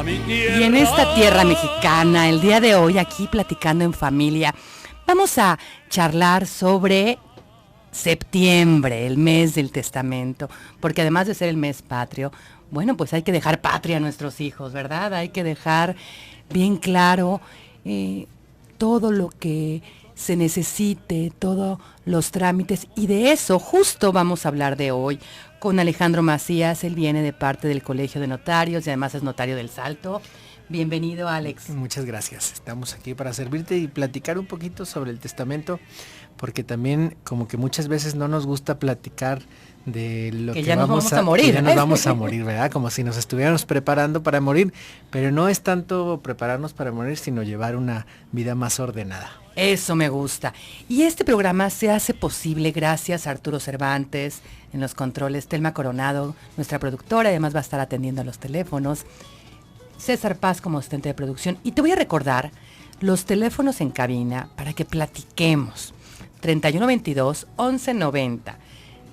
Y en esta tierra mexicana, el día de hoy, aquí platicando en familia, vamos a charlar sobre septiembre, el mes del testamento, porque además de ser el mes patrio, bueno, pues hay que dejar patria a nuestros hijos, ¿verdad? Hay que dejar bien claro todo lo que se necesite, todos los trámites, y de eso justo vamos a hablar de hoy con Alejandro Macías. Él viene de parte del Colegio de Notarios y además es notario del Salto. Bienvenido, Alex. Muchas gracias. Estamos aquí para servirte y platicar un poquito sobre el testamento, porque también como que muchas veces no nos gusta platicar de lo que ya nos vamos a morir. Ya nos vamos a morir, ¿verdad? Como si nos estuviéramos preparando para morir, pero no es tanto prepararnos para morir, sino llevar una vida más ordenada. Eso me gusta. Y este programa se hace posible gracias a Arturo Cervantes en los controles, Telma Coronado, nuestra productora, además va a estar atendiendo a los teléfonos, César Paz como asistente de producción. Y te voy a recordar los teléfonos en cabina para que platiquemos. 3122-1190,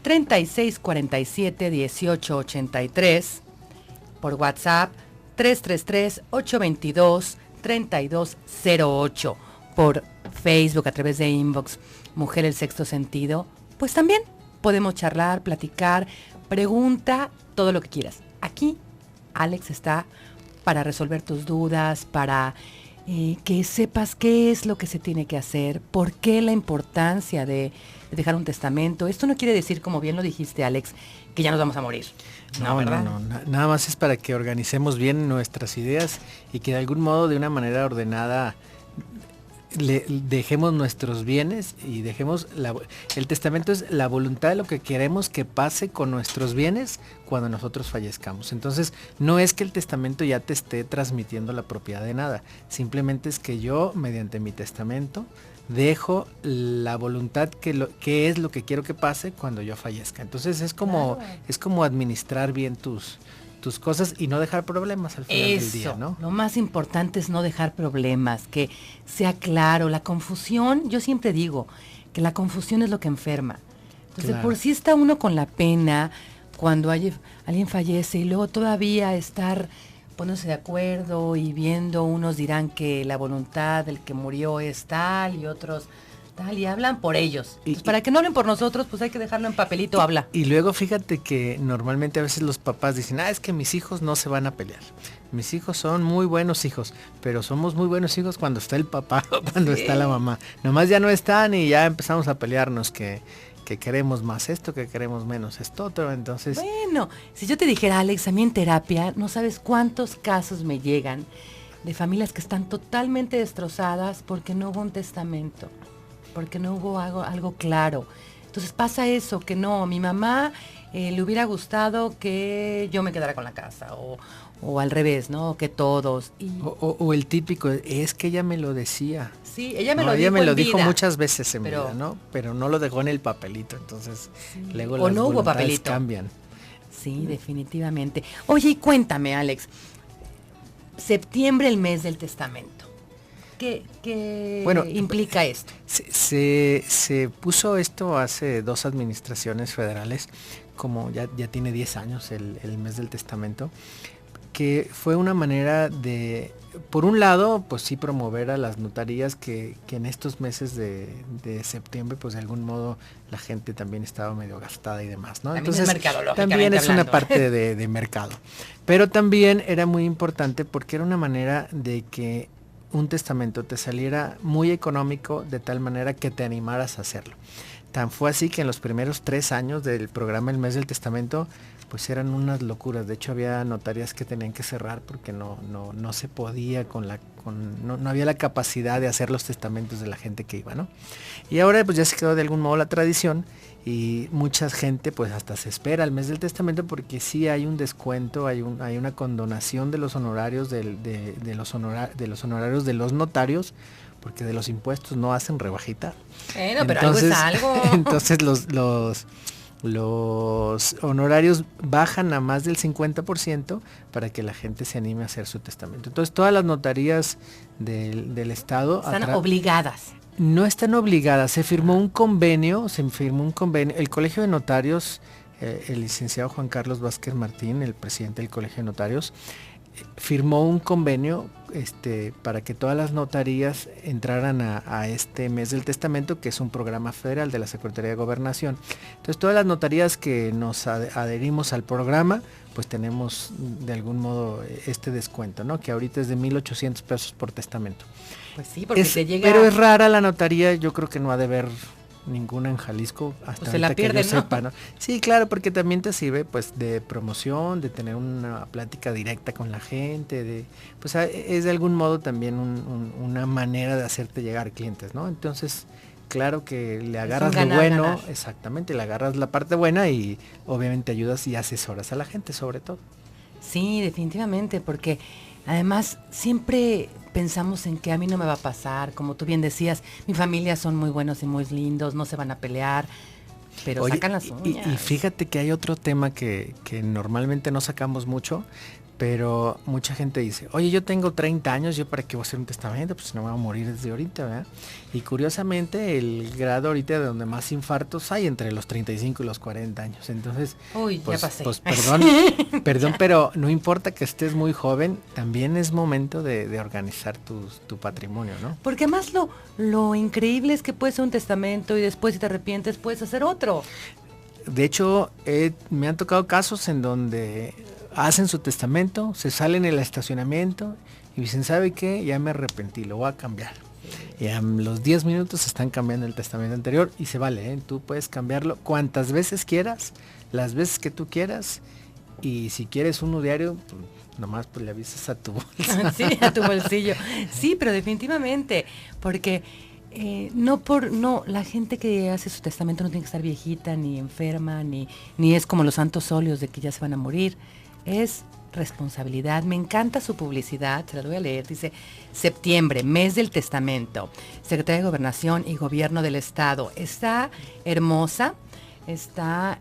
3647-1883, por WhatsApp 333-822-3208, por Facebook a través de Inbox Mujer el Sexto Sentido. Pues también podemos charlar, platicar, pregunta, todo lo que quieras. Aquí Alex está para resolver tus dudas, para que sepas qué es lo que se tiene que hacer, por qué la importancia de dejar un testamento. Esto no quiere decir, como bien lo dijiste, Alex, que ya nos vamos a morir. No, ¿verdad? No, nada más es para que organicemos bien nuestras ideas y que de algún modo, de una manera ordenada, dejemos nuestros bienes y dejemos el testamento es la voluntad de lo que queremos que pase con nuestros bienes cuando nosotros fallezcamos. Entonces no es que el testamento ya te esté transmitiendo la propiedad de nada, simplemente es que yo mediante mi testamento dejo la voluntad que es lo que quiero que pase cuando yo fallezca. Entonces es como administrar bien tus cosas y no dejar problemas al final del día, ¿no? Lo más importante es no dejar problemas, que sea claro. La confusión, yo siempre digo que la confusión es lo que enferma. Entonces, claro, por si está uno con la pena cuando alguien fallece y luego todavía estar poniéndose de acuerdo y viendo, unos dirán que la voluntad del que murió es tal y otros tal, y hablan por ellos. Pues para que no hablen por nosotros, pues hay que dejarlo en papelito, habla. Y luego fíjate que normalmente a veces los papás dicen, es que mis hijos no se van a pelear. Mis hijos son muy buenos hijos, pero somos muy buenos hijos cuando está el papá o cuando está la mamá. Nomás ya no están y ya empezamos a pelearnos que queremos más esto, que queremos menos esto otro, entonces... Bueno, si yo te dijera, Alex, a mí en terapia, no sabes cuántos casos me llegan de familias que están totalmente destrozadas porque no hubo un testamento, porque no hubo algo claro. Entonces pasa eso, que no, a mi mamá le hubiera gustado que yo me quedara con la casa, o al revés, ¿no? Que todos. O el típico, es que ella me lo decía. Sí, ella me lo dijo muchas veces en vida, ¿no? Pero no lo dejó en el papelito, entonces sí, luego las no hubo papelito, cambian. Sí, definitivamente. Oye, y cuéntame, Alex, septiembre, el mes del testamento. ¿Qué implica esto? Se puso esto hace 2 administraciones federales, como ya tiene 10 años el mes del testamento, que fue una manera de, por un lado, pues sí promover a las notarías que en estos meses de septiembre, pues de algún modo la gente también estaba medio gastada y demás, ¿no? También entonces, también es una parte de mercado. Pero también era muy importante porque era una manera de que un testamento te saliera muy económico, de tal manera que te animaras a hacerlo. Tan fue así que en los primeros 3 años del programa El Mes del Testamento, pues eran unas locuras. De hecho había notarías que tenían que cerrar porque no se podía no había la capacidad de hacer los testamentos de la gente que iba, ¿no? Y ahora pues ya se quedó de algún modo la tradición y mucha gente pues hasta se espera al mes del testamento porque sí hay un descuento, hay una condonación de los honorarios de los honorarios de los notarios, porque de los impuestos no hacen rebajita. Bueno, pero entonces, algo es algo. Entonces los honorarios bajan a más del 50% para que la gente se anime a hacer su testamento. Entonces todas las notarías del estado están obligadas. No están obligadas, se firmó un convenio, el Colegio de Notarios, el licenciado Juan Carlos Vázquez Martín, el presidente del Colegio de Notarios, firmó un convenio para que todas las notarías entraran a este mes del testamento, que es un programa federal de la Secretaría de Gobernación. Entonces todas las notarías que nos adherimos al programa, pues tenemos de algún modo este descuento, ¿no? Que ahorita es de 1,800 pesos por testamento. Pues sí, porque te llega... Pero es rara la notaría, yo creo que no ha de haber ninguna en Jalisco hasta pues se la pierde, que yo sepa, ¿no? Sí, claro, porque también te sirve pues de promoción, de tener una plática directa con la gente, pues es de algún modo también una manera de hacerte llegar clientes, ¿no? Entonces, claro que le agarras lo bueno, ganar. Exactamente, le agarras la parte buena y obviamente ayudas y asesoras a la gente sobre todo. Sí, definitivamente, porque además siempre pensamos en que a mí no me va a pasar, como tú bien decías, mi familia son muy buenos y muy lindos, no se van a pelear, pero oye, sacan las uñas. Y fíjate que hay otro tema que normalmente no sacamos mucho, pero mucha gente dice, oye, yo tengo 30 años, ¿yo para qué voy a hacer un testamento? Pues no me voy a morir desde ahorita, ¿verdad? Y curiosamente el grado ahorita de donde más infartos hay entre los 35 y los 40 años. Entonces, uy, pues, ya pasé. Pues perdón, pero no importa que estés muy joven, también es momento de organizar tu patrimonio, ¿no? Porque más lo increíble es que puedes hacer un testamento y después si te arrepientes puedes hacer otro. De hecho, me han tocado casos en donde hacen su testamento, se salen en el estacionamiento y dicen, ¿sabe qué? Ya me arrepentí, lo voy a cambiar. Y a los 10 minutos están cambiando el testamento anterior y se vale, ¿eh? Tú puedes cambiarlo cuantas veces quieras, las veces que tú quieras, y si quieres uno diario, pues, nomás pues le avisas a tu bolsa. Sí, a tu bolsillo. Sí, pero definitivamente, porque la gente que hace su testamento no tiene que estar viejita, ni enferma, ni es como los santos óleos de que ya se van a morir. Es responsabilidad. Me encanta su publicidad, se la voy a leer. Dice, septiembre, mes del testamento. Secretaría de Gobernación y Gobierno del Estado. Está hermosa. Está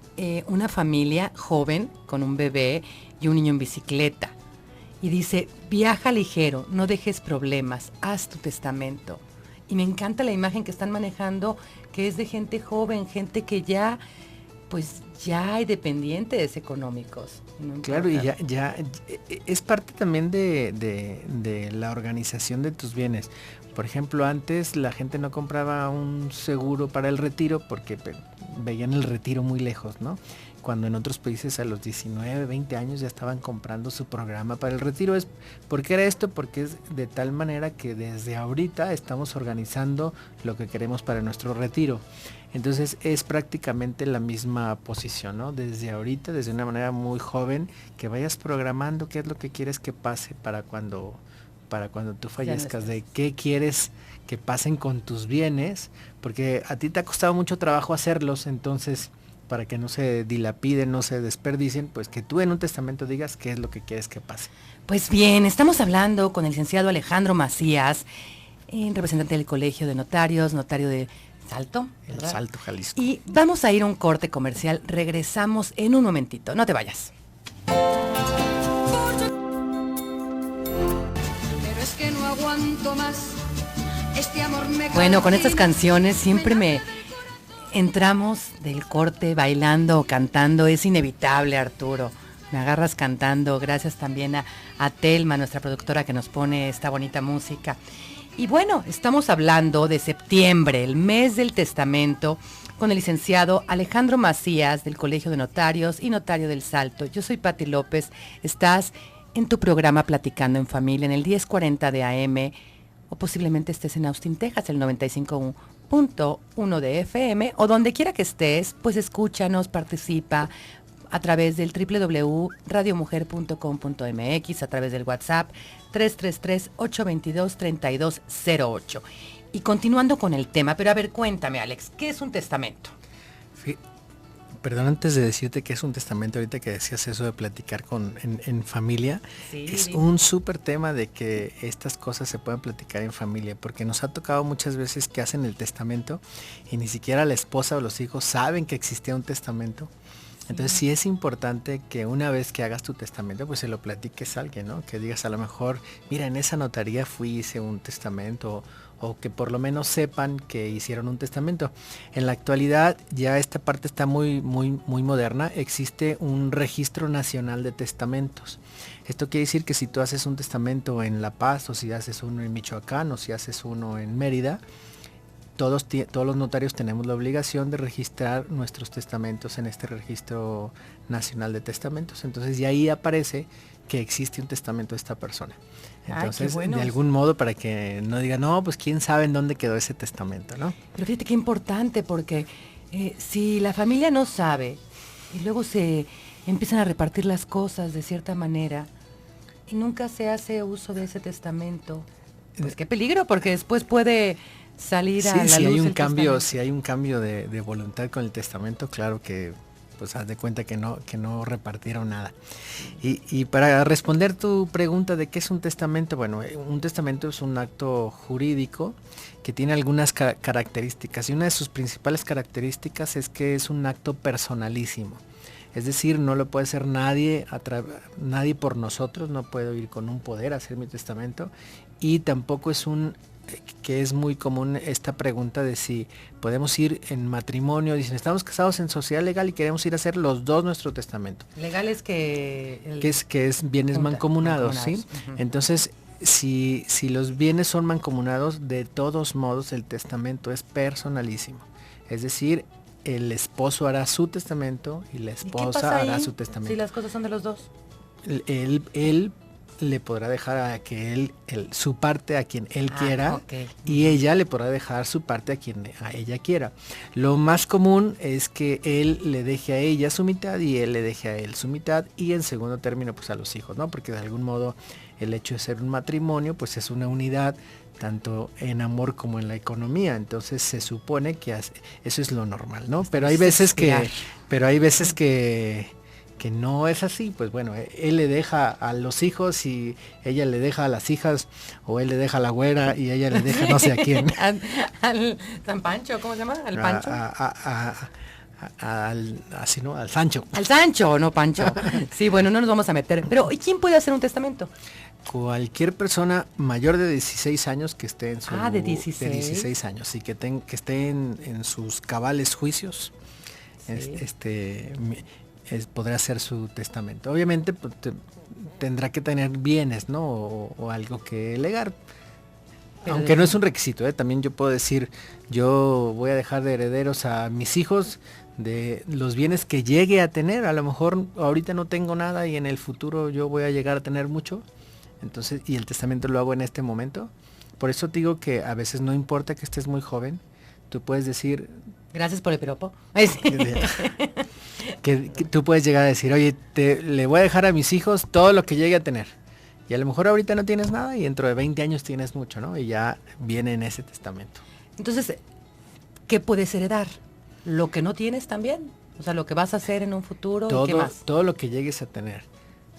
una familia joven con un bebé y un niño en bicicleta. Y dice, viaja ligero, no dejes problemas, haz tu testamento. Y me encanta la imagen que están manejando, que es de gente joven, gente que ya hay dependientes económicos. No claro, y ya es parte también de la organización de tus bienes. Por ejemplo, antes la gente no compraba un seguro para el retiro porque veían el retiro muy lejos, ¿no? Cuando en otros países a los 19, 20 años ya estaban comprando su programa para el retiro. ¿Por qué era esto? Porque es de tal manera que desde ahorita estamos organizando lo que queremos para nuestro retiro. Entonces es prácticamente la misma posición, ¿no? Desde ahorita, desde una manera muy joven, que vayas programando qué es lo que quieres que pase para cuando tú fallezcas, de qué quieres que pasen con tus bienes, porque a ti te ha costado mucho trabajo hacerlos, entonces para que no se dilapiden, no se desperdicien, pues que tú en un testamento digas qué es lo que quieres que pase. Pues bien, estamos hablando con el licenciado Alejandro Macías, representante del Colegio de Notarios, notario de Salto, ¿verdad? El Salto, Jalisco. Y vamos a ir a un corte comercial, regresamos en un momentito, no te vayas. Pero es que no aguanto más, este amor me... Bueno, con estas canciones siempre entramos del corte bailando o cantando, es inevitable, Arturo. Me agarras cantando, gracias también a Telma, nuestra productora, que nos pone esta bonita música. Y bueno, estamos hablando de septiembre, el mes del testamento, con el licenciado Alejandro Macías del Colegio de Notarios y Notario del Salto. Yo soy Pati López, estás en tu programa Platicando en Familia, en el 1040 de AM, o posiblemente estés en Austin, Texas, el 95.1 de FM, o donde quiera que estés, pues escúchanos, participa a través del www.radiomujer.com.mx, a través del WhatsApp 333-822-3208. Y continuando con el tema, pero a ver, cuéntame, Alex, ¿qué es un testamento? Sí, perdón, antes de decirte qué es un testamento, ahorita que decías eso de platicar en familia, sí, es un súper tema de que estas cosas se puedan platicar en familia, porque nos ha tocado muchas veces que hacen el testamento y ni siquiera la esposa o los hijos saben que existía un testamento. Entonces sí es importante que una vez que hagas tu testamento, pues se lo platiques a alguien, ¿no? Que digas a lo mejor, mira, en esa notaría hice un testamento, o que por lo menos sepan que hicieron un testamento. En la actualidad ya esta parte está muy moderna. Existe un registro nacional de testamentos. Esto quiere decir que si tú haces un testamento en La Paz, o si haces uno en Michoacán, o si haces uno en Mérida, todos los notarios tenemos la obligación de registrar nuestros testamentos en este registro nacional de testamentos. Entonces, y ahí aparece que existe un testamento de esta persona. Entonces, de algún modo, para que no digan, no, pues quién sabe en dónde quedó ese testamento, ¿no? Pero fíjate qué importante, porque si la familia no sabe y luego se empiezan a repartir las cosas de cierta manera y nunca se hace uso de ese testamento, pues qué peligro, porque después puede salir a la luz si hay un cambio de voluntad con el testamento, claro que pues haz de cuenta que no repartieron nada. Y para responder tu pregunta de qué es un testamento, bueno, un testamento es un acto jurídico que tiene algunas características, y una de sus principales características es que es un acto personalísimo. Es decir, no lo puede hacer nadie por nosotros, no puedo ir con un poder a hacer mi testamento, y tampoco que es muy común esta pregunta de si podemos ir en matrimonio, dicen, estamos casados en sociedad legal y queremos ir a hacer los dos nuestro testamento. Legal es que es bienes mancomunados, ¿sí? Uh-huh. Entonces, si los bienes son mancomunados, de todos modos el testamento es personalísimo. Es decir, el esposo hará su testamento y la esposa hará su testamento. Si las cosas son de los dos. Él le podrá dejar su parte a quien él quiera, okay. Y ella le podrá dejar su parte a quien ella quiera. Lo más común es que él le deje a ella su mitad y él le deje a él su mitad, y en segundo término pues a los hijos, ¿no? Porque de algún modo el hecho de ser un matrimonio pues es una unidad tanto en amor como en la economía. Entonces se supone que eso es lo normal, ¿no? Pero hay veces que no es así. Pues bueno, él le deja a los hijos y ella le deja a las hijas, o él le deja a la güera y ella le deja no sé a quién. al San Pancho, ¿cómo se llama? ¿Al Pancho? Al Sancho. Al Sancho, no Pancho. Sí, bueno, no nos vamos a meter. Pero ¿y quién puede hacer un testamento? Cualquier persona mayor de 16 años que esté en su... de 16. De 16 años, y que esté en sus cabales juicios, sí. Podrá hacer su testamento. Obviamente pues, tendrá que tener bienes, ¿no? O algo que legar. Aunque no es un requisito, también yo puedo decir, yo voy a dejar de herederos a mis hijos de los bienes que llegue a tener. A lo mejor ahorita no tengo nada y en el futuro yo voy a llegar a tener mucho. Entonces, y el testamento lo hago en este momento. Por eso te digo que a veces no importa que estés muy joven, tú puedes decir... Gracias por el piropo. Que tú puedes llegar a decir, oye, le voy a dejar a mis hijos todo lo que llegue a tener. Y a lo mejor ahorita no tienes nada y dentro de 20 años tienes mucho, ¿no? Y ya viene en ese testamento. Entonces, ¿qué puedes heredar? ¿Lo que no tienes también? O sea, lo que vas a hacer en un futuro, ¿qué más? Todo lo que llegues a tener.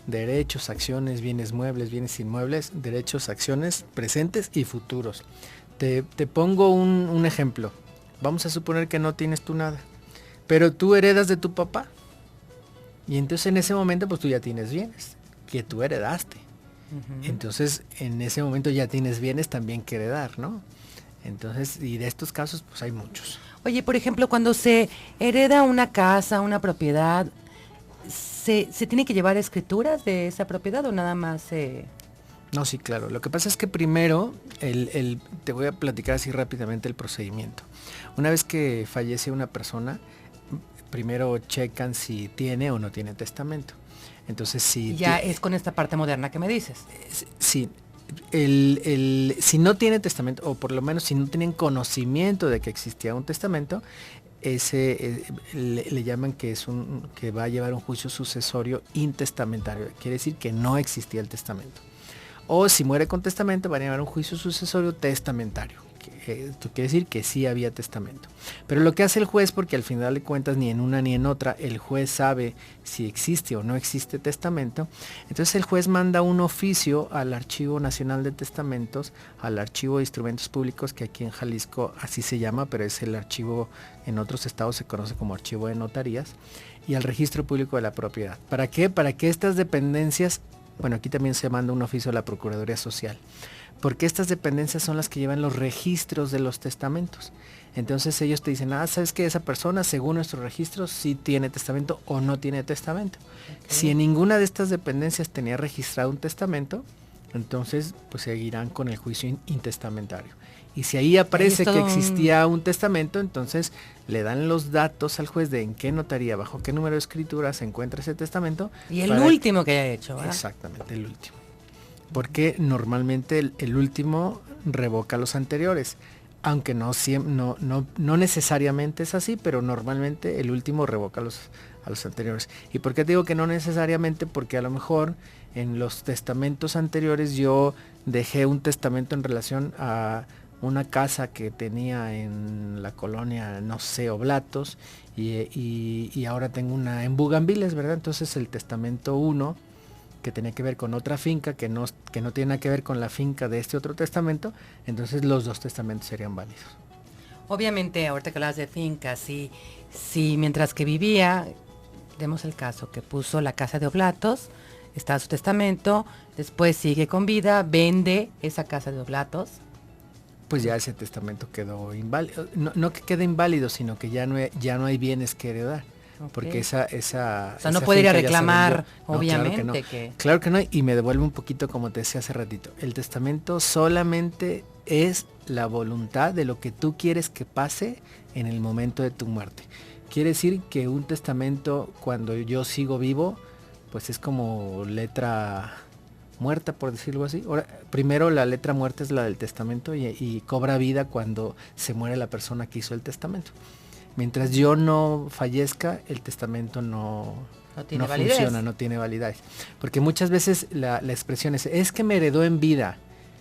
Derechos, acciones, bienes muebles, bienes inmuebles, derechos, acciones, presentes y futuros. Te pongo un ejemplo. Vamos a suponer que no tienes tú nada, pero tú heredas de tu papá. Y entonces en ese momento pues tú ya tienes bienes que tú heredaste. Uh-huh. Entonces en ese momento ya tienes bienes también que heredar, ¿no? Entonces, y de estos casos pues hay muchos. Oye, por ejemplo, cuando se hereda una casa, una propiedad, ¿se tiene que llevar escrituras de esa propiedad o nada más No, sí, claro. Lo que pasa es que primero, te voy a platicar así rápidamente el procedimiento. Una vez que fallece una persona, primero checan si tiene o no tiene testamento. Entonces, si es con esta parte moderna que me dices. Sí. Si no tiene testamento, o por lo menos si no tienen conocimiento de que existía un testamento, le llaman que va a llevar un juicio sucesorio intestamentario. Quiere decir que no existía el testamento. O si muere con testamento, van a llevar un juicio sucesorio testamentario. Esto quiere decir que sí había testamento. Pero lo que hace el juez, porque al final de cuentas ni en una ni en otra el juez sabe si existe o no existe testamento, entonces el juez manda un oficio al Archivo Nacional de Testamentos, al Archivo de Instrumentos Públicos, que aquí en Jalisco así se llama, pero es el archivo, en otros estados se conoce como Archivo de Notarías, y al registro público de la propiedad. ¿Para qué? Para que estas dependencias, bueno, aquí también se manda un oficio a la Procuraduría Social, porque estas dependencias son las que llevan los registros de los testamentos. Entonces ellos te dicen, ¿sabes qué? Esa persona, según nuestros registros, sí tiene testamento o no tiene testamento. Okay. Si en ninguna de estas dependencias tenía registrado un testamento, entonces pues seguirán con el juicio intestamentario. Y si ahí aparece que existía un testamento, entonces le dan los datos al juez de en qué notaría, bajo qué número de escritura se encuentra ese testamento. Y el último que haya hecho, ¿verdad? Exactamente, el último. Porque normalmente el último revoca los anteriores. Aunque no necesariamente es así, pero normalmente el último revoca a los anteriores. ¿Y por qué te digo que no necesariamente? Porque a lo mejor en los testamentos anteriores yo dejé un testamento en relación a una casa que tenía en la colonia, no sé, Oblatos, y ahora tengo una en Bugambiles, ¿verdad? Entonces el testamento 1, que tenía que ver con otra finca, que no tiene nada que ver con la finca de este otro testamento, entonces los dos testamentos serían válidos. Obviamente, ahorita que hablas de fincas, si mientras que vivía, demos el caso, que puso la casa de Oblatos, está su testamento, después sigue con vida, vende esa casa de Oblatos. Pues ya ese testamento quedó inválido, no que quede inválido, sino que ya no hay bienes que heredar. Okay. Porque esa o sea, no puede ir a reclamar, obviamente. Claro que no, y me devuelve un poquito como te decía hace ratito. El testamento solamente es la voluntad de lo que tú quieres que pase en el momento de tu muerte. Quiere decir que un testamento, cuando yo sigo vivo, pues es como letra muerta, por decirlo así. Ahora, primero la letra muerta es la del testamento y cobra vida cuando se muere la persona que hizo el testamento. Mientras yo no fallezca, el testamento no funciona, no tiene validez. Porque muchas veces la expresión es que me heredó en vida.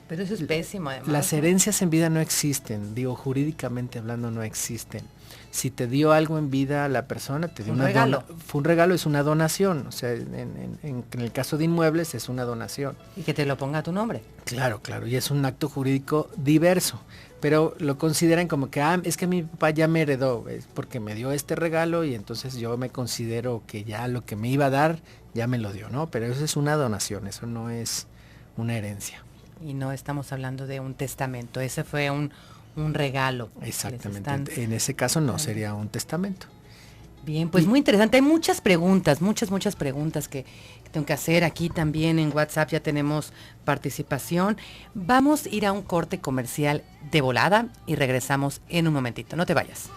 Pero eso es pésimo, además. Las herencias en vida no existen, jurídicamente hablando no existen. Si te dio algo en vida la persona, te dio un regalo. Fue un regalo, es una donación. O sea, en el caso de inmuebles es una donación. Y que te lo ponga a tu nombre. Claro, y es un acto jurídico diverso. Pero lo consideran como que, es que mi papá ya me heredó, es porque me dio este regalo y entonces yo me considero que ya lo que me iba a dar, ya me lo dio, ¿no? Pero eso es una donación, eso no es una herencia. Y no estamos hablando de un testamento, ese fue un regalo. Exactamente, en ese caso no sería un testamento. Bien, pues muy interesante, hay muchas preguntas que tengo que hacer aquí también en WhatsApp, ya tenemos participación. Vamos a ir a un corte comercial de volada y regresamos en un momentito, no te vayas.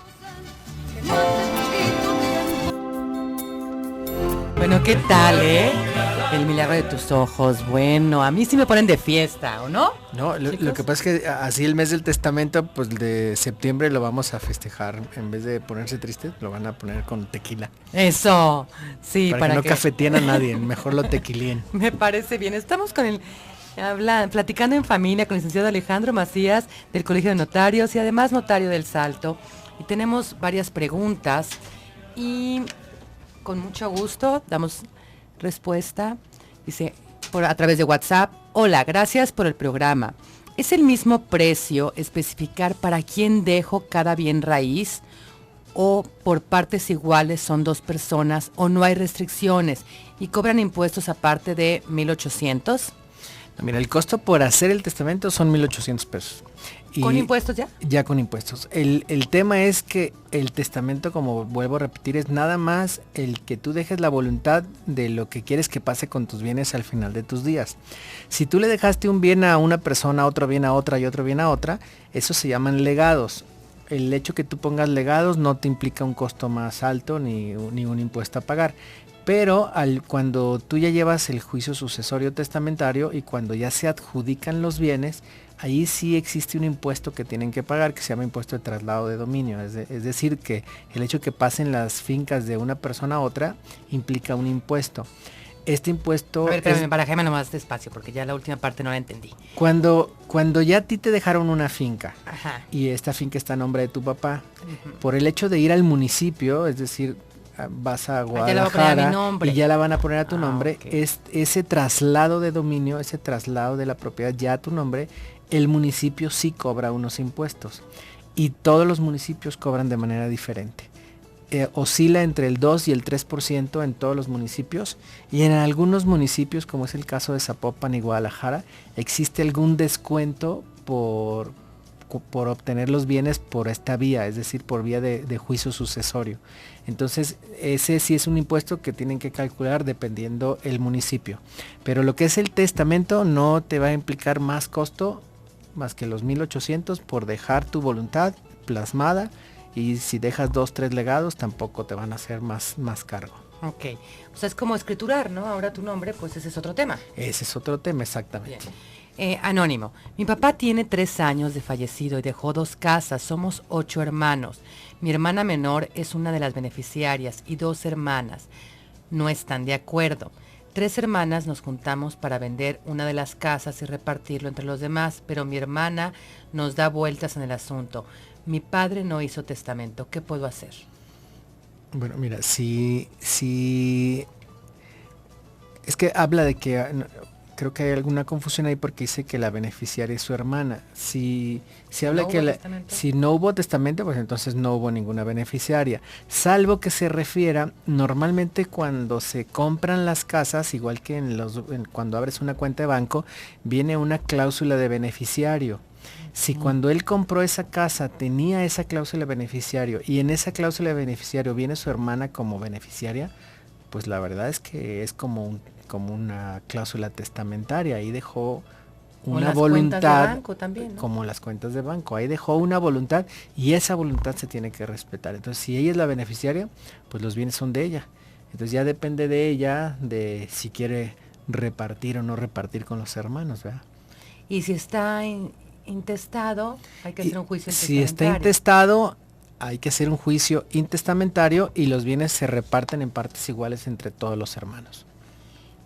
Bueno, ¿qué tal, El milagro de tus ojos. Bueno, a mí sí me ponen de fiesta, ¿o no? No, lo que pasa es que así el mes del testamento, pues de septiembre lo vamos a festejar. En vez de ponerse triste, lo van a poner con tequila. Eso, sí. Para que no cafeteen a nadie, mejor lo tequilien. Me parece bien. Estamos con platicando en familia con el licenciado Alejandro Macías del Colegio de Notarios y además notario del Salto. Y tenemos varias preguntas y con mucho gusto damos respuesta. Dice a través de WhatsApp: hola, gracias por el programa. ¿Es el mismo precio especificar para quién dejo cada bien raíz o por partes iguales son dos personas o no hay restricciones y cobran impuestos aparte de 1,800? Mira, el costo por hacer el testamento son 1,800 pesos. ¿Con impuestos ya? Ya con impuestos. El tema es que el testamento, como vuelvo a repetir, es nada más el que tú dejes la voluntad de lo que quieres que pase con tus bienes al final de tus días. Si tú le dejaste un bien a una persona, otro bien a otra y otro bien a otra, esos se llaman legados. El hecho que tú pongas legados no te implica un costo más alto ni un impuesto a pagar. Pero cuando tú ya llevas el juicio sucesorio testamentario y cuando ya se adjudican los bienes, ahí sí existe un impuesto que tienen que pagar, que se llama impuesto de traslado de dominio. Es decir, que el hecho que pasen las fincas de una persona a otra implica un impuesto. Este impuesto... A ver, pero barajéme nomás despacio, porque ya la última parte no la entendí. Cuando ya a ti te dejaron una finca, ajá, y esta finca está a nombre de tu papá, por el hecho de ir al municipio, es decir, vas a Guadalajara y ya la van a poner a tu nombre, okay, ese traslado de dominio, ese traslado de la propiedad ya a tu nombre, el municipio sí cobra unos impuestos y todos los municipios cobran de manera diferente. oscila entre el 2 y el 3% en todos los municipios, y en algunos municipios, como es el caso de Zapopan y Guadalajara, existe algún descuento por obtener los bienes por esta vía, es decir, por vía de juicio sucesorio. Entonces, ese sí es un impuesto que tienen que calcular dependiendo el municipio. Pero lo que es el testamento no te va a implicar más costo más que los 1,800 por dejar tu voluntad plasmada, y si dejas 2, 3 legados tampoco te van a hacer más cargo. Ok, o sea, es como escriturar, ¿no? Ahora tu nombre, pues ese es otro tema. Ese es otro tema, exactamente. Anónimo, mi papá tiene 3 años de fallecido y dejó 2 casas, somos 8 hermanos. Mi hermana menor es una de las beneficiarias y 2 hermanas no están de acuerdo. 3 hermanas nos juntamos para vender una de las casas y repartirlo entre los demás, pero mi hermana nos da vueltas en el asunto. Mi padre no hizo testamento, ¿qué puedo hacer? Bueno, mira, si es que habla de que creo que hay alguna confusión ahí porque dice que la beneficiaria es su hermana. Si habla que si no hubo testamento, pues entonces no hubo ninguna beneficiaria. Salvo que se refiera, normalmente cuando se compran las casas, igual que cuando abres una cuenta de banco, viene una cláusula de beneficiario. Si cuando él compró esa casa tenía esa cláusula de beneficiario y en esa cláusula de beneficiario viene su hermana como beneficiaria, pues la verdad es que es como una cláusula testamentaria. Ahí dejó una voluntad, cuentas de banco también, ¿no? Como las cuentas de banco. Ahí dejó una voluntad y esa voluntad se tiene que respetar. Entonces, si ella es la beneficiaria, pues los bienes son de ella. Entonces ya depende de ella de si quiere repartir o no repartir con los hermanos, ¿verdad? Y si está intestado, hay que hacer un juicio Si intestamentario. está intestado, hay que hacer un juicio intestamentario y los bienes se reparten en partes iguales entre todos los hermanos.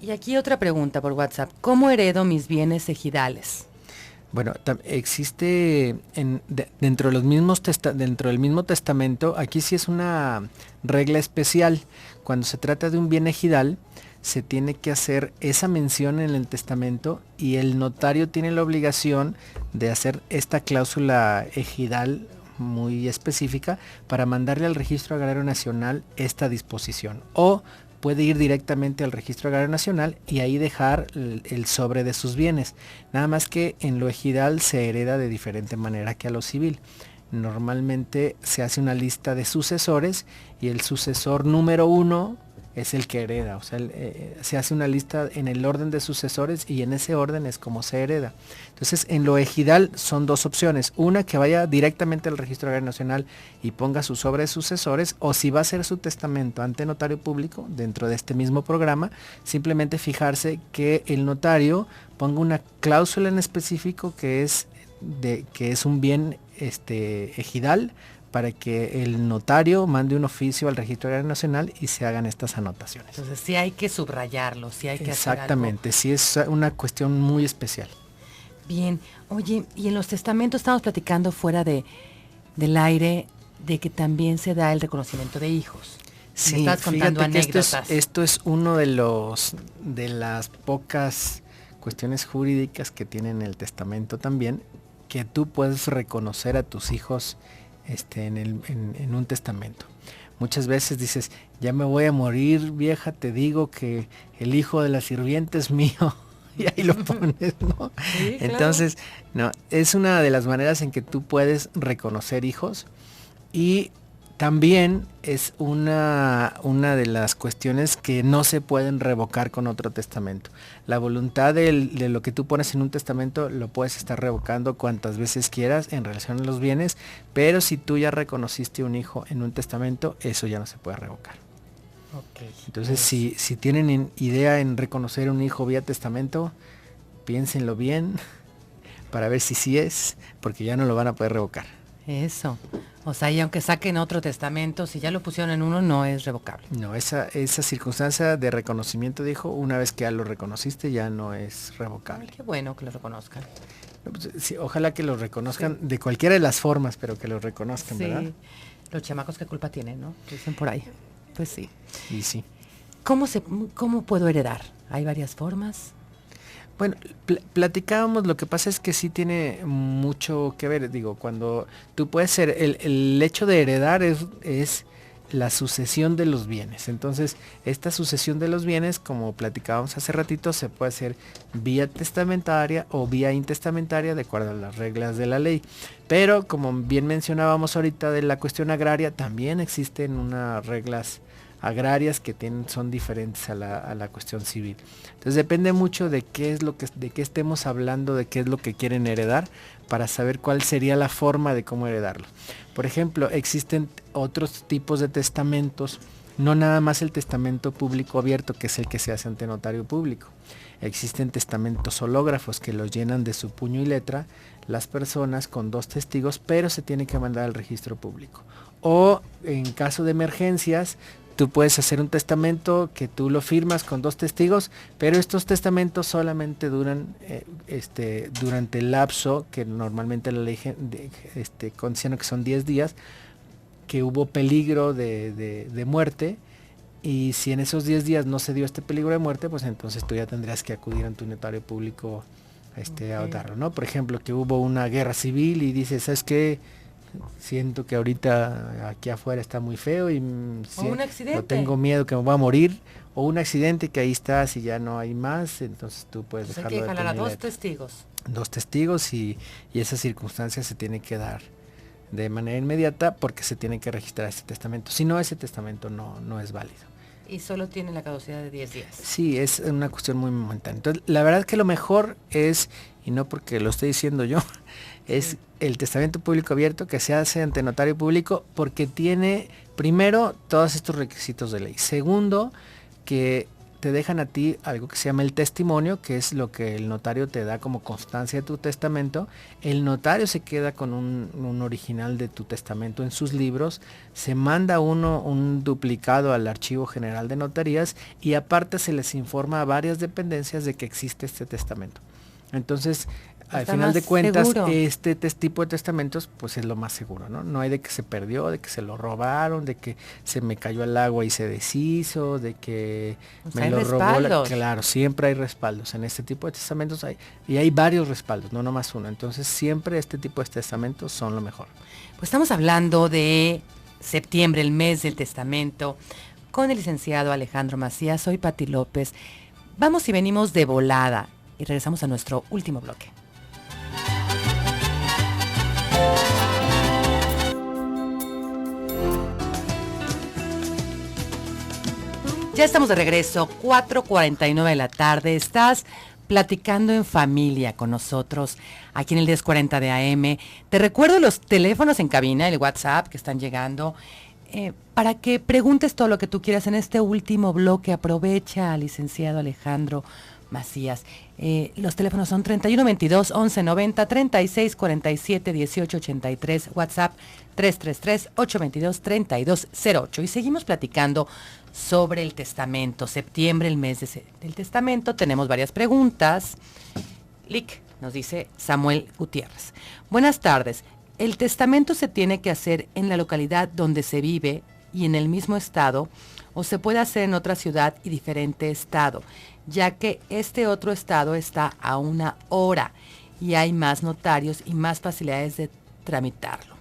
Y aquí otra pregunta por WhatsApp. ¿Cómo heredo mis bienes ejidales? Bueno, existe dentro del mismo testamento, aquí sí es una regla especial. Cuando se trata de un bien ejidal, se tiene que hacer esa mención en el testamento y el notario tiene la obligación de hacer esta cláusula ejidal muy específica para mandarle al Registro Agrario Nacional esta disposición. O puede ir directamente al Registro Agrario Nacional y ahí dejar el sobre de sus bienes. Nada más que en lo ejidal se hereda de diferente manera que a lo civil. Normalmente se hace una lista de sucesores y el sucesor número 1 es el que hereda. O sea, se hace una lista en el orden de sucesores y en ese orden es como se hereda. Entonces, en lo ejidal son 2 opciones. Una, que vaya directamente al Registro Agrario Nacional y ponga su sobre de sucesores, o si va a hacer su testamento ante notario público dentro de este mismo programa, simplemente fijarse que el notario ponga una cláusula en específico que es un bien ejidal, para que el notario mande un oficio al Registro Agrario Nacional y se hagan estas anotaciones. Entonces sí hay que subrayarlo, sí hay que Exactamente, hacer sí es una cuestión muy especial. Bien, oye, y en los testamentos estamos platicando fuera del aire de que también se da el reconocimiento de hijos. Sí, me estás contando anécdotas. Esto es uno de las pocas cuestiones jurídicas que tienen el testamento también, que tú puedes reconocer a tus hijos en un testamento. Muchas veces dices, ya me voy a morir, vieja, te digo que el hijo de la sirvienta es mío. Y ahí lo pones, ¿no? Sí, claro. Entonces, no, es una de las maneras en que tú puedes reconocer hijos, y también es una de las cuestiones que no se pueden revocar con otro testamento. La voluntad de lo que tú pones en un testamento lo puedes estar revocando cuantas veces quieras en relación a los bienes, pero si tú ya reconociste un hijo en un testamento, eso ya no se puede revocar. Okay. Entonces, si tienen idea en reconocer un hijo vía testamento, piénsenlo bien para ver si sí es, porque ya no lo van a poder revocar. Eso. O sea, y aunque saquen otro testamento, si ya lo pusieron en uno, no es revocable. No, esa circunstancia de reconocimiento de hijo, una vez que ya lo reconociste, ya no es revocable. Ay, qué bueno que lo reconozcan. No, pues, sí, ojalá que lo reconozcan de cualquiera de las formas, pero que lo reconozcan, Sí. ¿verdad? Los chamacos, ¿qué culpa tienen, no? Dicen por ahí. Pues sí. Y sí. ¿Cómo puedo heredar? ¿Hay varias formas? Bueno, platicábamos, lo que pasa es que sí tiene mucho que ver, digo, cuando tú puedes ser, el hecho de heredar es la sucesión de los bienes. Entonces, esta sucesión de los bienes, como platicábamos hace ratito, se puede hacer vía testamentaria o vía intestamentaria de acuerdo a las reglas de la ley. Pero, como bien mencionábamos ahorita de la cuestión agraria, también existen unas reglas agrarias que son diferentes a la cuestión civil. Entonces depende mucho de de qué estemos hablando, de qué es lo que quieren heredar, para saber cuál sería la forma de cómo heredarlo. Por ejemplo, existen otros tipos de testamentos, no nada más el testamento público abierto, que es el que se hace ante notario público. Existen testamentos hológrafos que los llenan de su puño y letra las personas con 2 testigos, pero se tiene que mandar al registro público. O en caso de emergencias, tú puedes hacer un testamento que tú lo firmas con 2 testigos, pero estos testamentos solamente duran durante el lapso que normalmente la ley condiciona, que son 10 días, que hubo peligro de muerte, y si en esos 10 días no se dio este peligro de muerte, pues entonces tú ya tendrías que acudir a tu notario público a votarlo, ¿no? Por ejemplo, que hubo una guerra civil y dices, ¿sabes qué? Siento que ahorita aquí afuera está muy feo y un accidente. tengo miedo que me voy a morir, o un accidente que ahí estás y ya no hay más, entonces tú puedes dejarlo. Hay que jalar a 2 testigos. 2 testigos y esa circunstancia se tiene que dar de manera inmediata porque se tiene que registrar este testamento. Si no, ese testamento no es válido. Y solo tiene la caducidad de 10 días. Sí, es una cuestión muy momentánea. Entonces, la verdad que lo mejor es, y no porque lo estoy diciendo yo, es el testamento público abierto que se hace ante notario público, porque tiene, primero, todos estos requisitos de ley. Segundo, que te dejan a ti algo que se llama el testimonio, que es lo que el notario te da como constancia de tu testamento. El notario se queda con un original de tu testamento en sus libros, se manda un duplicado al Archivo General de Notarías, y aparte se les informa a varias dependencias de que existe este testamento. Entonces, al final de cuentas, seguro. este tipo de testamentos pues es lo más seguro, ¿no? No hay de que se perdió, de que se lo robaron, de que se me cayó al agua y se deshizo, de que pues me lo robó. Claro, siempre hay respaldos. En este tipo de testamentos hay varios respaldos, no nomás uno. Entonces siempre este tipo de testamentos son lo mejor. Pues estamos hablando de septiembre, el mes del testamento, con el licenciado Alejandro Macías. Soy Pati López. Vamos y venimos de volada y regresamos a nuestro último bloque. Ya estamos de regreso, 4:49 de la tarde. Estás platicando en familia con nosotros aquí en el 1040 de AM. Te recuerdo los teléfonos en cabina, el WhatsApp que están llegando, para que preguntes todo lo que tú quieras en este último bloque. Aprovecha, licenciado Alejandro Macías. Los teléfonos son 3122 1190, 3647 1883, WhatsApp 333 822 3208. Y seguimos platicando sobre el testamento. Septiembre, el mes del testamento. Tenemos varias preguntas. Lic, nos dice Samuel Gutiérrez. Buenas tardes. ¿El testamento se tiene que hacer en la localidad donde se vive y en el mismo estado, o se puede hacer en otra ciudad y diferente estado, ya que este otro estado está a 1 hora y hay más notarios y más facilidades de tramitarlo?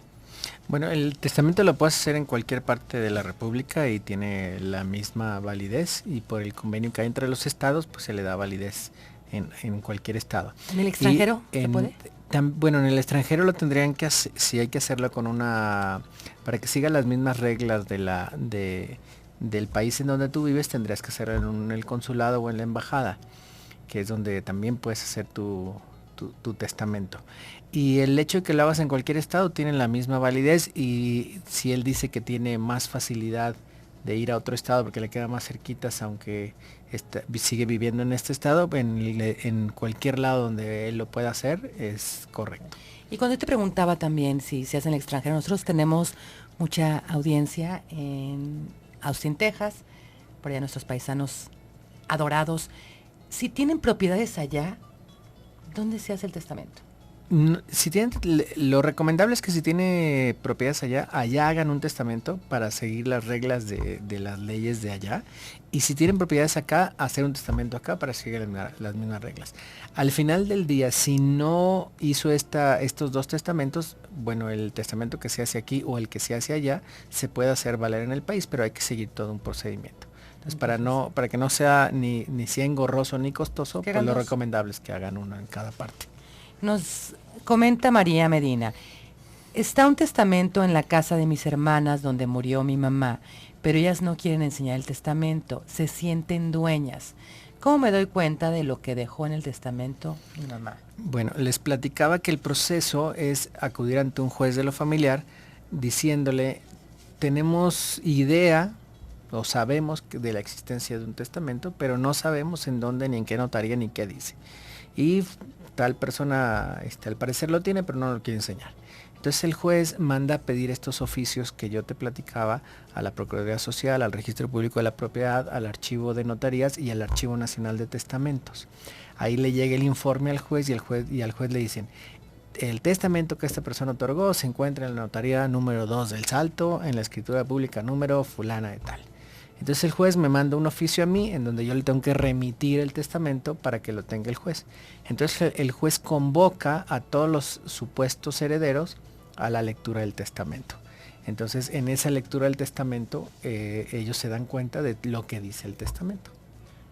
Bueno, el testamento lo puedes hacer en cualquier parte de la República y tiene la misma validez, y por el convenio que hay entre los estados, pues se le da validez en cualquier estado. ¿En el extranjero se puede? Bueno, en el extranjero lo tendrían que hacer, si hay que hacerlo con para que siga las mismas reglas del país en donde tú vives, tendrías que hacerlo en el consulado o en la embajada, que es donde también puedes hacer tu testamento. Y el hecho de que lo hagas en cualquier estado tiene la misma validez, y si él dice que tiene más facilidad de ir a otro estado porque le queda más cerquitas, aunque sigue viviendo en este estado, en cualquier lado donde él lo pueda hacer, es correcto. Y cuando yo te preguntaba también si se hace en el extranjero, nosotros tenemos mucha audiencia en Austin, Texas, por allá nuestros paisanos adorados. Si tienen propiedades allá, ¿dónde se hace el testamento? Si tienen, lo recomendable es que si tiene propiedades allá hagan un testamento para seguir las reglas de las leyes de allá. Y si tienen propiedades acá, hacer un testamento acá para seguir las mismas reglas. Al final del día, si no hizo estos dos testamentos, bueno, el testamento que se hace aquí o el que se hace allá, se puede hacer valer en el país, pero hay que seguir todo un procedimiento. Entonces, para que no sea ni sea engorroso ni costoso, pues lo recomendable es que hagan uno en cada parte. Nos comenta María Medina, está un testamento en la casa de mis hermanas donde murió mi mamá, pero ellas no quieren enseñar el testamento, se sienten dueñas. ¿Cómo me doy cuenta de lo que dejó en el testamento mi mamá? Bueno, les platicaba que el proceso es acudir ante un juez de lo familiar diciéndole, tenemos idea o sabemos de la existencia de un testamento, pero no sabemos en dónde, ni en qué notaría, ni qué dice. Y tal persona al parecer lo tiene, pero no lo quiere enseñar. Entonces el juez manda a pedir estos oficios que yo te platicaba a la Procuraduría Social, al Registro Público de la Propiedad, al Archivo de Notarías y al Archivo Nacional de Testamentos. Ahí le llega el informe al juez y al juez le dicen, el testamento que esta persona otorgó se encuentra en la notaría número 2 del Salto, en la escritura pública número fulana de tal. Entonces el juez me manda un oficio a mí en donde yo le tengo que remitir el testamento para que lo tenga el juez. Entonces el juez convoca a todos los supuestos herederos a la lectura del testamento. Entonces en esa lectura del testamento ellos se dan cuenta de lo que dice el testamento.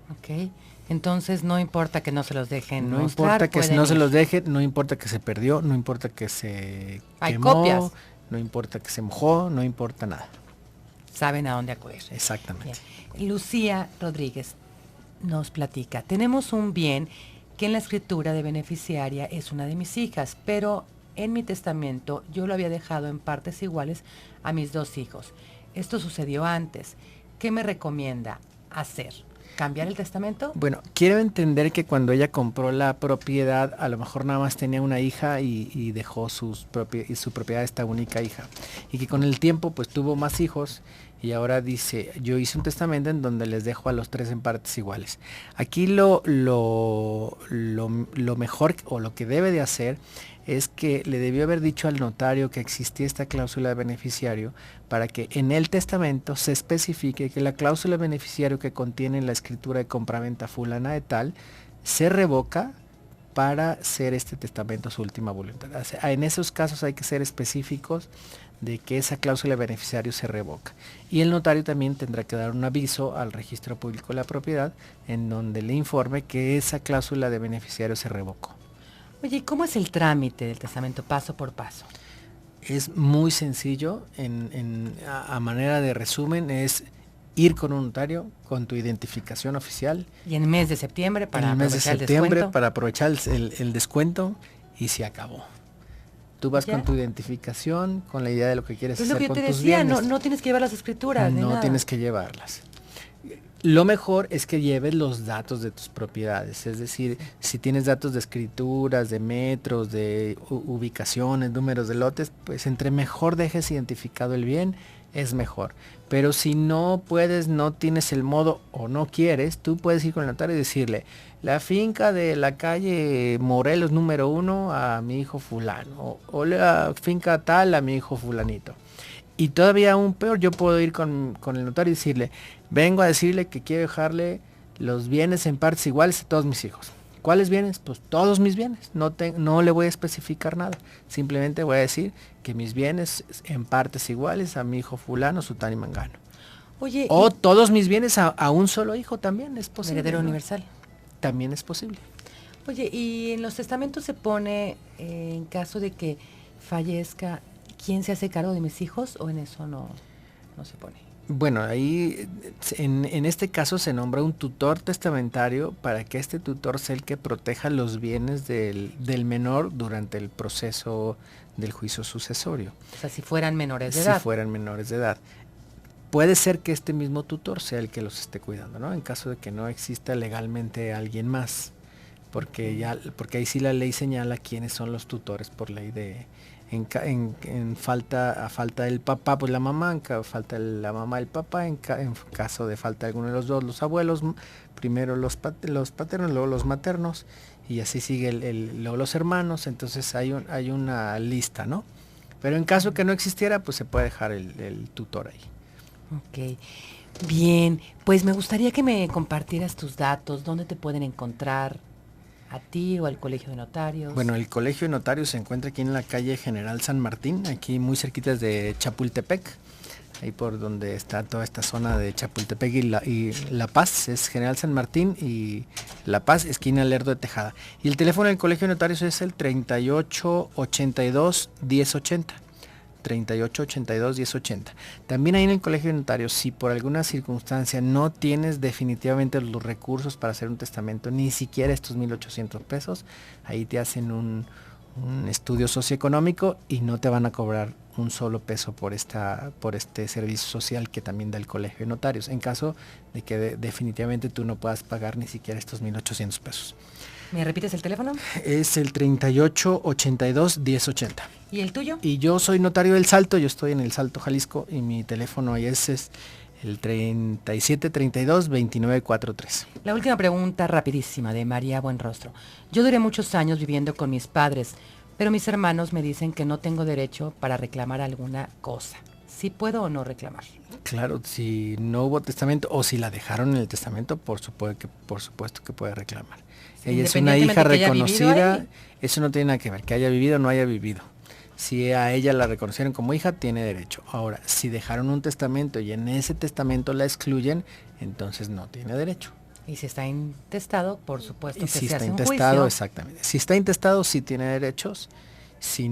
Ok, entonces no importa que no se los dejen No mostrar, importa que no se los deje, no importa que se perdió, no importa que se hay quemó, copias. No importa que se mojó, no importa nada. Saben a dónde acudir. Exactamente. Bien. Lucía Rodríguez nos platica, tenemos un bien que en la escritura de beneficiaria es una de mis hijas, pero en mi testamento yo lo había dejado en partes iguales a mis 2 hijos. Esto sucedió antes. ¿Qué me recomienda hacer? ¿Cambiar el testamento? Bueno, quiero entender que cuando ella compró la propiedad, a lo mejor nada más tenía una hija y dejó su propiedad a esta única hija. Y que con el tiempo pues tuvo más hijos y ahora dice, yo hice un testamento en donde les dejo a los 3 en partes iguales. Aquí lo mejor o lo que debe de hacer es que le debió haber dicho al notario que existía esta cláusula de beneficiario para que en el testamento se especifique que la cláusula de beneficiario que contiene la escritura de compraventa fulana de tal se revoca para ser este testamento su última voluntad. O sea, en esos casos hay que ser específicos de que esa cláusula de beneficiario se revoca. Y el notario también tendrá que dar un aviso al Registro Público de la Propiedad en donde le informe que esa cláusula de beneficiario se revocó. Oye, ¿cómo es el trámite del testamento paso por paso? Es muy sencillo, a manera de resumen, es ir con un notario con tu identificación oficial. Y en el mes de septiembre para aprovechar el descuento y se acabó. Tú vas con tu identificación, con la idea de lo que quieres hacer con tus bienes. No tienes que llevar las escrituras. No tienes que llevarlas. Lo mejor es que lleves los datos de tus propiedades, es decir, si tienes datos de escrituras, de metros, de ubicaciones, números de lotes, pues entre mejor dejes identificado el bien, es mejor. Pero si no puedes, no tienes el modo o no quieres, tú puedes ir con el notario y decirle, la finca de la calle Morelos número 1 a mi hijo fulano, o la finca tal a mi hijo fulanito. Y todavía aún peor, yo puedo ir con el notario y decirle, vengo a decirle que quiero dejarle los bienes en partes iguales a todos mis hijos. ¿Cuáles bienes? Pues todos mis bienes. No le voy a especificar nada. Simplemente voy a decir que mis bienes en partes iguales a mi hijo fulano, sutano y mangano. Oye, o todos mis bienes a un solo hijo también es posible. Heredero universal. También es posible. Oye, y en los testamentos se pone, en caso de que fallezca, ¿quién se hace cargo de mis hijos o en eso no se pone? Bueno, ahí en este caso se nombra un tutor testamentario para que este tutor sea el que proteja los bienes del menor durante el proceso del juicio sucesorio. O sea, si fueran menores de edad. Si fueran menores de edad. Puede ser que este mismo tutor sea el que los esté cuidando, ¿no? En caso de que no exista legalmente alguien más. Porque ahí sí la ley señala quiénes son los tutores por ley de... a falta del papá, pues la mamá, falta la mamá del papá, en caso de falta de alguno de los dos, los abuelos, primero los paternos, luego los maternos, y así sigue luego los hermanos, entonces hay una lista, ¿no? Pero en caso que no existiera, pues se puede dejar el tutor ahí. Ok. Bien, pues me gustaría que me compartieras tus datos, dónde te pueden encontrar, a ti o al Colegio de Notarios. Bueno, el Colegio de Notarios se encuentra aquí en la calle General San Martín, aquí muy cerquitas de Chapultepec, ahí por donde está toda esta zona de Chapultepec y La Paz, es General San Martín y La Paz, esquina Lerdo de Tejada. Y el teléfono del Colegio de Notarios es el 3882-1080. 3882-1080. También ahí en el Colegio de Notarios, si por alguna circunstancia no tienes definitivamente los recursos para hacer un testamento, ni siquiera estos 1,800 pesos, ahí te hacen un estudio socioeconómico y no te van a cobrar un solo peso por este servicio social que también da el Colegio de Notarios, en caso de que definitivamente tú no puedas pagar ni siquiera estos 1,800 pesos. ¿Me repites el teléfono? Es el 3882-1080. ¿Y el tuyo? Y yo soy notario del Salto, yo estoy en el Salto, Jalisco, y mi teléfono ahí es el 3732-2943. La última pregunta rapidísima de María Buenrostro. Yo duré muchos años viviendo con mis padres, pero mis hermanos me dicen que no tengo derecho para reclamar alguna cosa. ¿Sí puedo o no reclamar? Claro, si no hubo testamento o si la dejaron en el testamento, por supuesto que puede reclamar. Ella es una hija reconocida, eso no tiene nada que ver, que haya vivido o no haya vivido. Si a ella la reconocieron como hija, tiene derecho. Ahora, si dejaron un testamento y en ese testamento la excluyen, entonces no tiene derecho. Y si está intestado, por supuesto que si se está hace un intestado, juicio. exactamente. Si está intestado, sí tiene derechos. Si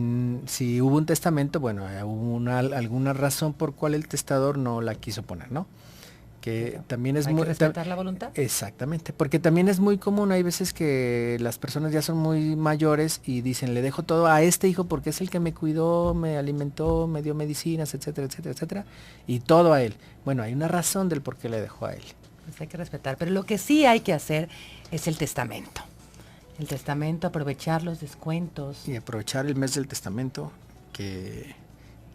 hubo un testamento, bueno, hubo alguna razón por cual el testador no la quiso poner, ¿no? Que Pero también es hay muy... que respetar la voluntad. Exactamente, porque también es muy común, hay veces que las personas ya son muy mayores y dicen, le dejo todo a este hijo porque es el que me cuidó, me alimentó, me dio medicinas, etcétera, etcétera, etcétera, y todo a él. Bueno, hay una razón del por qué le dejó a él. Pues hay que respetar, pero lo que sí hay que hacer es el testamento. El testamento, aprovechar los descuentos. Y aprovechar el mes del testamento, que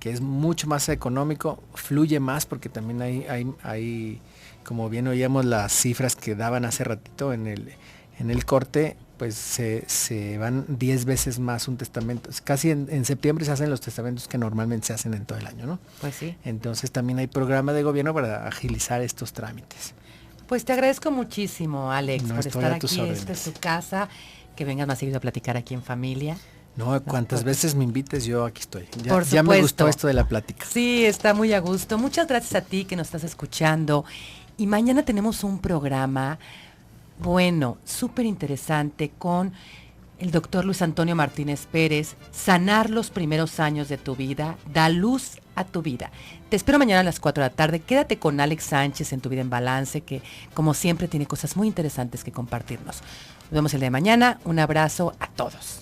es mucho más económico, fluye más porque también hay, como bien oíamos las cifras que daban hace ratito en el corte, pues se van 10 veces más un testamento. Casi en septiembre se hacen los testamentos que normalmente se hacen en todo el año, ¿no? Pues sí. Entonces también hay programa de gobierno para agilizar estos trámites. Pues te agradezco muchísimo, Alex, No, por estoy estar a tus aquí. órdenes. Esta es tu casa, que vengas más seguido a platicar aquí en familia. No, cuantas veces me invites, yo aquí estoy. Por Ya me gustó supuesto. esto de la plática. Sí, está muy a gusto. Muchas gracias a ti que nos estás escuchando. Y mañana tenemos un programa, bueno, súper interesante con el doctor Luis Antonio Martínez Pérez, Sanar los primeros años de tu vida, da luz a tu vida. Te espero mañana a las 4 de la tarde. Quédate con Alex Sánchez en Tu Vida en Balance, que como siempre tiene cosas muy interesantes que compartirnos. Nos vemos el día de mañana. Un abrazo a todos.